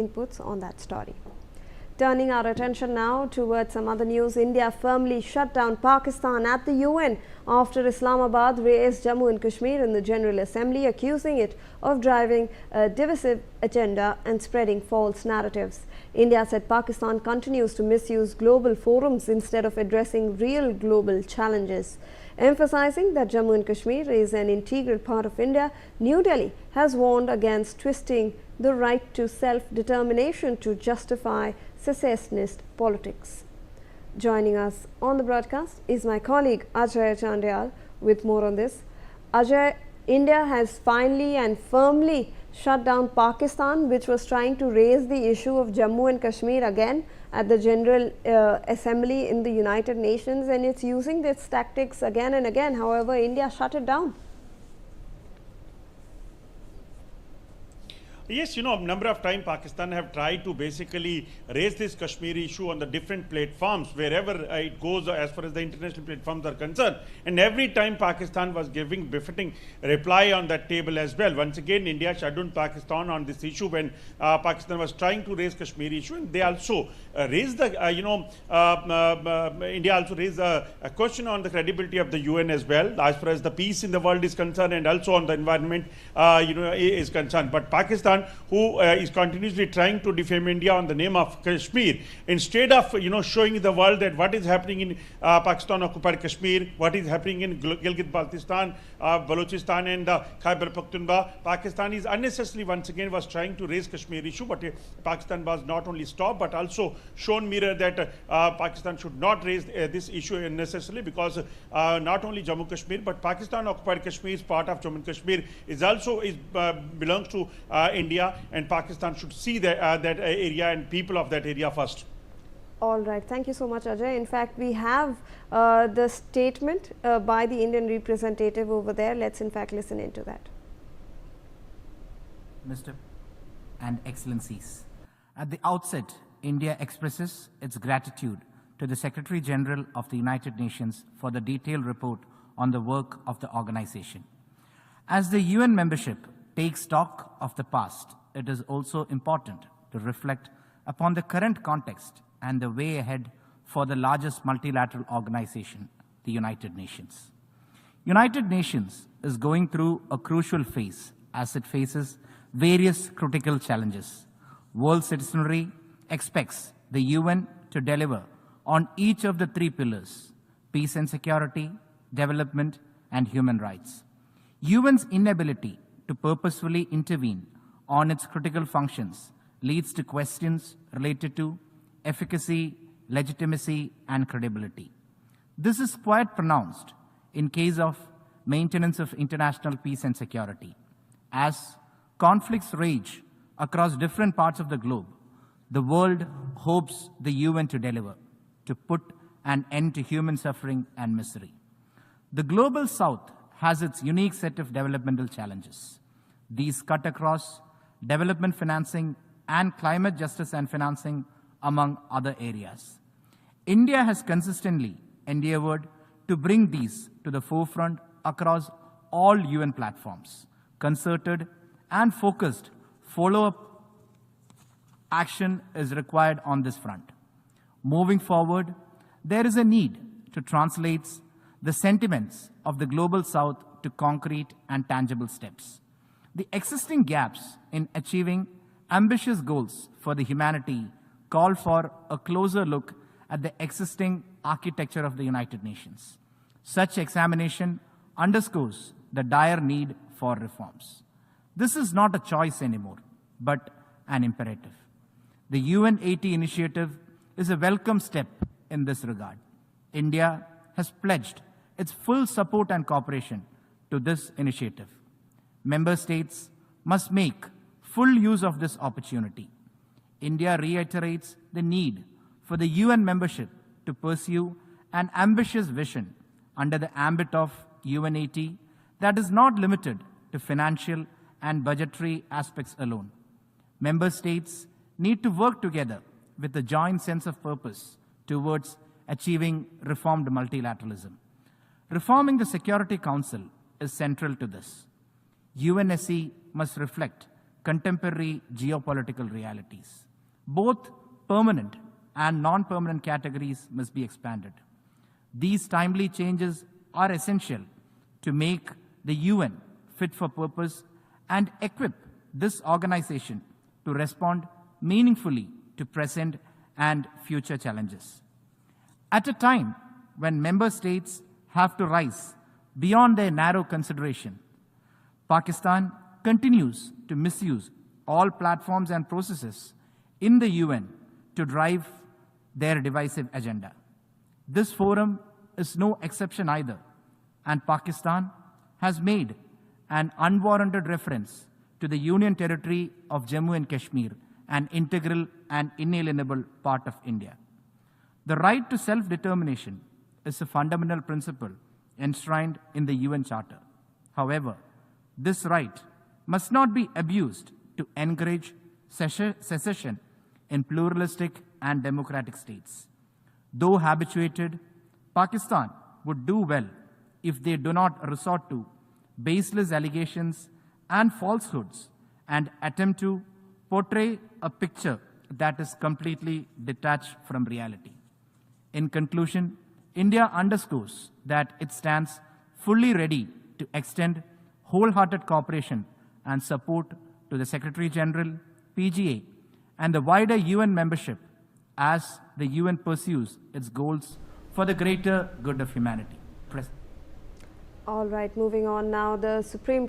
inputs on that story. Turning our attention now towards some other news, India firmly shut down Pakistan at the UN after Islamabad raised Jammu and Kashmir in the General Assembly, accusing it of driving a divisive agenda and spreading false narratives. India said Pakistan continues to misuse global forums instead of addressing real global challenges. Emphasizing that Jammu and Kashmir is an integral part of India, New Delhi has warned against twisting the right to self-determination to justify secessionist politics. Joining us on the broadcast is my colleague Ajay Chandyal with more on this. Ajay, India has finally and firmly shut down Pakistan, which was trying to raise the issue of Jammu and Kashmir again at the General Assembly in the United Nations, and it's using these tactics again and again. However, India shut it down. Yes, a number of times Pakistan have tried to basically raise this Kashmir issue on the different platforms, wherever it goes as far as the international platforms are concerned. And every time Pakistan was giving befitting reply on that table as well. Once again, India shut down Pakistan on this issue when Pakistan was trying to raise Kashmir issue. And they also raised the, India also raised a question on the credibility of the UN as well, as far as the peace in the world is concerned and also on the environment, is concerned. But Pakistan, who is continuously trying to defame India on the name of Kashmir, instead of showing the world that what is happening in Pakistan occupied Kashmir, what is happening in Gilgit-Baltistan, Balochistan and Khyber Pakhtunkhwa, Pakistan is unnecessarily once again was trying to raise Kashmir issue, but Pakistan was not only stopped but also shown mirror that Pakistan should not raise this issue unnecessarily, because not only Jammu Kashmir but Pakistan occupied Kashmir is part of Jammu and Kashmir, is also belongs to India, and Pakistan should see that area and people of that area first. All right. Thank you so much, Ajay. In fact, we have the statement by the Indian representative over there. Let's in fact listen into that. Mr. and Excellencies, at the outset, India expresses its gratitude to the Secretary General of the United Nations for the detailed report on the work of the organization. As the UN membership takes stock of the past, it is also important to reflect upon the current context and the way ahead for the largest multilateral organization, the United Nations. United Nations is going through a crucial phase as it faces various critical challenges. World citizenry expects the UN to deliver on each of the three pillars: peace and security, development, and human rights. UN's inability to purposefully intervene on its critical functions leads to questions related to efficacy, legitimacy, and credibility. This is quite pronounced in case of maintenance of international peace and security. As conflicts rage across different parts of the globe, the world hopes the UN to deliver, to put an end to human suffering and misery. The Global South has its unique set of developmental challenges. These cut across development financing and climate justice and financing, among other areas. India has consistently endeavored to bring these to the forefront across all UN platforms. Concerted and focused follow-up action is required on this front. Moving forward, there is a need to translate the sentiments of the Global South to concrete and tangible steps. The existing gaps in achieving ambitious goals for the humanity call for a closer look at the existing architecture of the United Nations. Such examination underscores the dire need for reforms. This is not a choice anymore, but an imperative. The UN-80 initiative is a welcome step in this regard. India has pledged its full support and cooperation to this initiative. Member states must make full use of this opportunity. India reiterates the need for the UN membership to pursue an ambitious vision under the ambit of UN-80 that is not limited to financial and budgetary aspects alone. Member states need to work together with a joint sense of purpose towards achieving reformed multilateralism. Reforming the Security Council is central to this. UNSC must reflect contemporary geopolitical realities. Both permanent and non-permanent categories must be expanded. These timely changes are essential to make the UN fit for purpose and equip this organization to respond meaningfully to present and future challenges. At a time when member states have to rise beyond their narrow consideration, Pakistan continues to misuse all platforms and processes in the UN to drive their divisive agenda. This forum is no exception either, and Pakistan has made an unwarranted reference to the Union territory of Jammu and Kashmir, an integral and inalienable part of India. The right to self-determination is a fundamental principle enshrined in the UN Charter. However, this right must not be abused to encourage secession in pluralistic and democratic states. Though habituated, Pakistan would do well if they do not resort to baseless allegations and falsehoods and attempt to portray a picture that is completely detached from reality. In conclusion, India underscores that it stands fully ready to extend wholehearted cooperation and support to the Secretary General, PGA, and the wider UN membership as the UN pursues its goals for the greater good of humanity. All right, moving on now. The Supreme Court